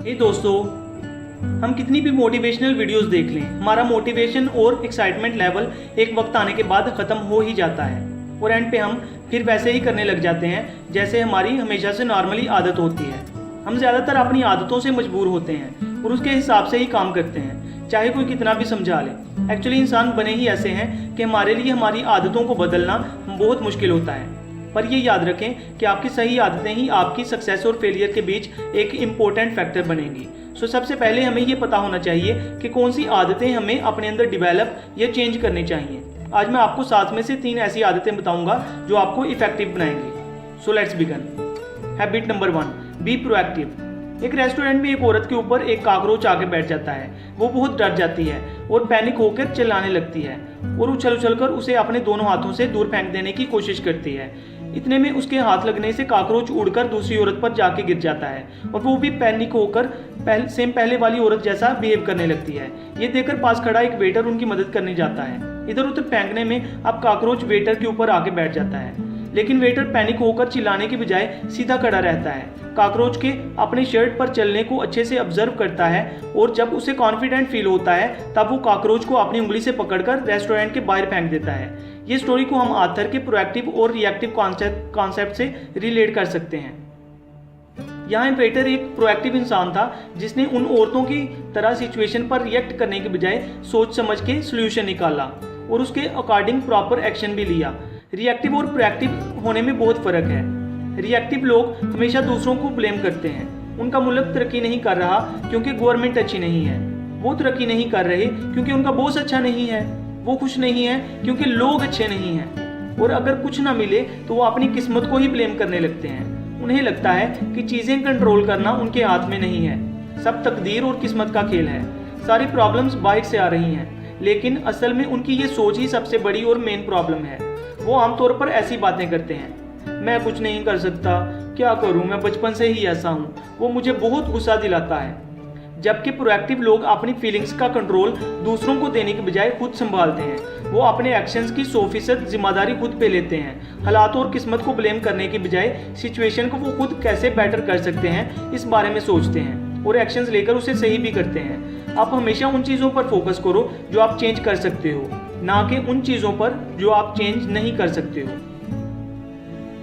दोस्तों, हम कितनी भी मोटिवेशनल वीडियोस देख लें, हमारा मोटिवेशन और एक्साइटमेंट लेवल एक वक्त आने के बाद ख़त्म हो ही जाता है और एंड पे हम फिर वैसे ही करने लग जाते हैं जैसे हमारी हमेशा से नॉर्मली आदत होती है। हम ज़्यादातर अपनी आदतों से मजबूर होते हैं और उसके हिसाब से ही काम करते हैं, चाहे कोई कितना भी समझा ले। एक्चुअली इंसान बने ही ऐसे हैं कि हमारे लिए हमारी आदतों को बदलना बहुत मुश्किल होता है। पर ये याद रखें कि आपकी सही आदतें ही आपकी सक्सेस और फेलियर के बीच एक इम्पोर्टेंट फैक्टर बनेंगी। सो सबसे पहले हमें ये पता होना चाहिए कि कौन सी आदतें हमें अपने अंदर डेवलप या चेंज करनी चाहिए। आज मैं आपको 7 में से 3 ऐसी आदतें बताऊंगा जो आपको इफेक्टिव बनाएंगी। So let's begin. Habit number 1, be proactive. एक रेस्टोरेंट में एक औरत के ऊपर एक काकरोच आके बैठ जाता है। वो बहुत डर जाती है और पैनिक होकर चिल्लाने लगती है और उछल उछल कर उसे अपने दोनों हाथों से दूर फेंक देने की कोशिश करती है। इतने में उसके हाथ लगने से काकरोच उड़कर दूसरी औरत पर जाके गिर जाता है और वो भी पैनिक होकर पहले वाली औरत जैसा बिहेव करने लगती है। ये देखकर पास खड़ा एक वेटर उनकी मदद करने जाता है। इधर उधर फेंकने में अब काकरोच वेटर के ऊपर आके बैठ जाता है, लेकिन वेटर पैनिक होकर चिल्लाने की बजाय सीधा खड़ा रहता है। काकरोच के अपने शर्ट पर चलने को अच्छे से ऑब्जर्व करता है और जब उसे कॉन्फिडेंट फील होता है तब वो काकरोच को अपनी उंगली से पकड़कर रेस्टोरेंट के बाहर फेंक देता है। ये स्टोरी को हम आथर के प्रोएक्टिव और रिएक्टिव कॉन्सेप्ट से रिलेट कर सकते हैं। यहाँ वेटर एक प्रोएक्टिव इंसान था जिसने उन औरतों की तरह सिचुएशन पर रिएक्ट करने के बजाय सोच समझ के सोल्यूशन निकाला और उसके अकॉर्डिंग प्रॉपर एक्शन भी लिया। रिएक्टिव और प्रोएक्टिव होने में बहुत फर्क है। रिएक्टिव लोग हमेशा दूसरों को ब्लेम करते हैं। उनका मुल्क तरक्की नहीं कर रहा क्योंकि गवर्नमेंट अच्छी नहीं है, वो तरक्की नहीं कर रहे क्योंकि उनका बॉस अच्छा नहीं है, वो खुश नहीं है क्योंकि लोग अच्छे नहीं हैं, और अगर कुछ ना मिले तो वो अपनी किस्मत को ही ब्लेम करने लगते हैं। उन्हें लगता है कि चीज़ें कंट्रोल करना उनके हाथ में नहीं है, सब तकदीर और किस्मत का खेल है। सारी प्रॉब्लम्स बाहर से आ रही हैं, लेकिन असल में उनकी ये सोच ही सबसे बड़ी और मेन प्रॉब्लम है। वो आमतौर पर ऐसी बातें करते हैं, मैं कुछ नहीं कर सकता, क्या करूं, मैं बचपन से ही ऐसा हूं, वो मुझे बहुत गुस्सा दिलाता है। जबकि प्रोएक्टिव लोग अपनी फीलिंग्स का कंट्रोल दूसरों को देने के बजाय खुद संभालते हैं। वो अपने एक्शंस की 100% जिम्मेदारी खुद पे लेते हैं। हालात और किस्मत को ब्लेम करने के बजाय सिचुएशन को वो खुद कैसे बेटर कर सकते हैं इस बारे में सोचते हैं और एक्शंस लेकर उसे सही भी करते हैं। आप हमेशा उन चीज़ों पर फोकस करो जो आप चेंज कर सकते हो, ना कि उन चीज़ों पर जो आप चेंज नहीं कर सकते हो।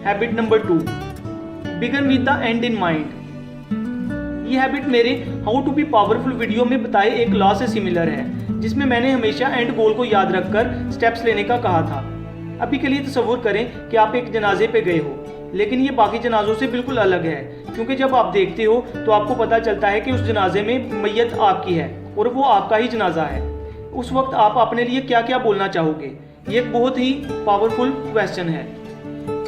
Habit number 2, begin with the end in mind. ये हैबिट मेरे how to be powerful video में बताए एक लॉ से सिमिलर है, जिसमें मैंने हमेशा एंड गोल को याद रखकर स्टेप्स लेने का कहा था। अभी के लिए तसव्वुर करें कि आप एक जनाजे पे गए हो, लेकिन ये बाकी जनाजों से बिल्कुल अलग है, क्योंकि जब आप देखते हो तो आपको पता चलता है कि उस जनाजे में मैयत आपकी है और वो आपका ही जनाजा है। उस वक्त आप अपने लिए क्या क्या बोलना चाहोगे? ये एक बहुत ही पावरफुल क्वेश्चन है।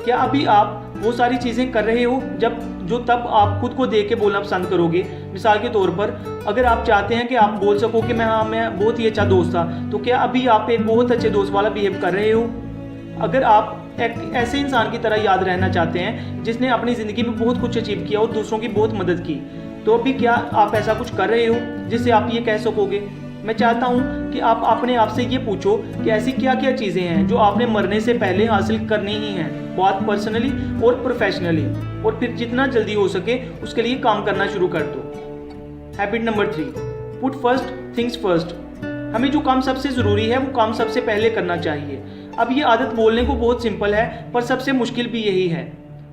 क्या अभी आप वो सारी चीज़ें कर रहे हो जो तब आप खुद को देख के बोलना पसंद करोगे? मिसाल के तौर पर, अगर आप चाहते हैं कि आप बोल सको कि मैं बहुत ही अच्छा दोस्त था, तो क्या अभी आप एक बहुत अच्छे दोस्त वाला बिहेव कर रहे हो? अगर आप एक ऐसे इंसान की तरह याद रहना चाहते हैं जिसने अपनी ज़िंदगी में बहुत कुछ अचीव किया और दूसरों की बहुत मदद की, तो अभी क्या आप ऐसा कुछ कर रहे हो जिससे आप ये कह सकोगे? मैं चाहता हूँ कि आप अपने आप से ये पूछो कि ऐसी क्या क्या चीज़ें हैं जो आपने मरने से पहले हासिल करनी ही हैं, बहुत पर्सनली और प्रोफेशनली, और फिर जितना जल्दी हो सके उसके लिए काम करना शुरू कर दो। Habit number 3, put first things first. हमें जो काम सबसे ज़रूरी है वो काम सबसे पहले करना चाहिए। अब ये आदत बोलने को बहुत सिंपल है, पर सबसे मुश्किल भी यही है।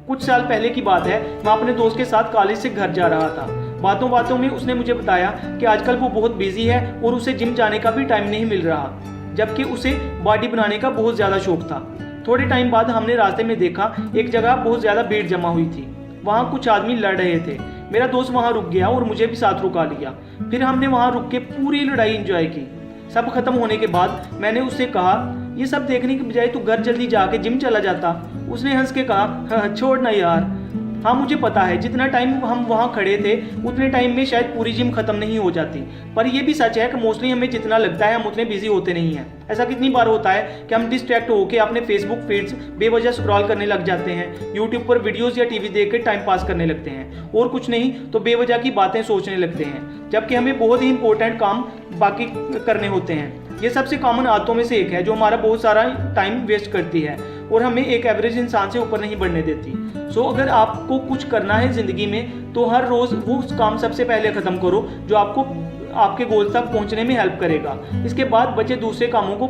कुछ साल पहले की बात है, मैं अपने दोस्त के साथ कॉलेज से घर जा रहा था। बातों बातों में उसने मुझे बताया कि आजकल वो बहुत बिजी है और उसे जिम जाने का भी टाइम नहीं मिल रहा, जबकि उसे बॉडी बनाने का बहुत ज़्यादा शौक था। थोड़े टाइम बाद हमने रास्ते में देखा एक जगह बहुत ज़्यादा भीड़ जमा हुई थी। वहाँ कुछ आदमी लड़ रहे थे। मेरा दोस्त वहाँ रुक गया और मुझे भी साथ रुका लिया। फिर हमने वहाँ रुक के पूरी लड़ाई एंजॉय की। सब खत्म होने के बाद मैंने उससे कहा, ये सब देखने के बजाय तू घर जल्दी जाके जिम चला जाता। उसने हंस के कहा, छोड़ ना यार। हाँ, मुझे पता है जितना टाइम हम वहाँ खड़े थे उतने टाइम में शायद पूरी जिम खत्म नहीं हो जाती, पर यह भी सच है कि मोस्टली हमें जितना लगता है हम उतने बिजी होते नहीं हैं। ऐसा कितनी बार होता है कि हम डिस्ट्रैक्ट होकर अपने फेसबुक फीड्स बेवजह स्क्रॉल करने लग जाते हैं, यूट्यूब पर वीडियोज़ या टीवी देख कर टाइम पास करने लगते हैं और कुछ नहीं तो बेवजह की बातें सोचने लगते हैं, जबकि हमें बहुत ही इंपॉर्टेंट काम बाकी करने होते हैं। ये सबसे कॉमन आदतों में से एक है जो हमारा बहुत सारा टाइम वेस्ट करती है और हमें एक एवरेज इंसान से ऊपर नहीं बढ़ने देती। सो अगर आपको कुछ करना है ज़िंदगी में तो हर रोज़ वो काम सबसे पहले ख़त्म करो जो आपको आपके गोल तक पहुंचने में हेल्प करेगा। इसके बाद बचे दूसरे कामों को